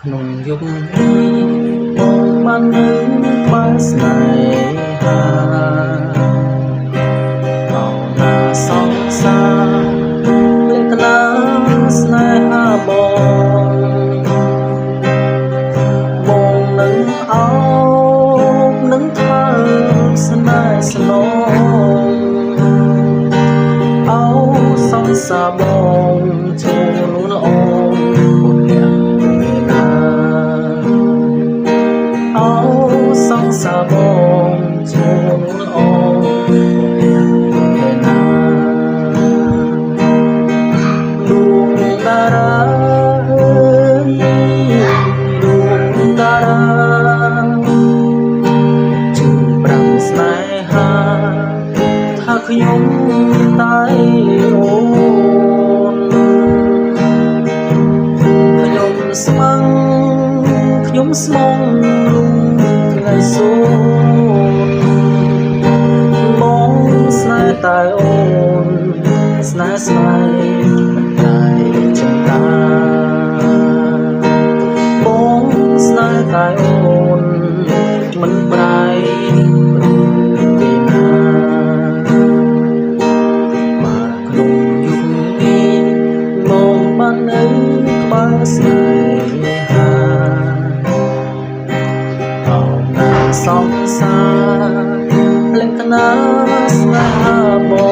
ក្នុងយុគនេះបងបាននៅក្បែរស្នេហាអោណាសង្សារលក្ខណៈស្នេហាបងនឹងអោបនឹងថើបស្នេហ៍ស្នងអោសង្សារបងចូលល្អពុទ្ធយ៉ាងណាអោសង្សារបងចូលល្អពុទ្ធយ៉ាងណាដួងតារាដួងតារាជឿប្រាំស្នេហាថាខ្ញុំតែអូនខ្ញុំស្មឹងខ្ញុំស្មងលំថ្ងៃសូនបងស្នេហ៍តែអូនស្នេហ៍ស្នេហ៍មិនតែចំតាបងស្នេហ៍តែអូនមិនប្រែព្រឹកពីណាបាទក្នុងយុគនេះមកបាននៅក្បែរស្នេហាអោណាសង្សារលក្ខណៈស្នេហាបង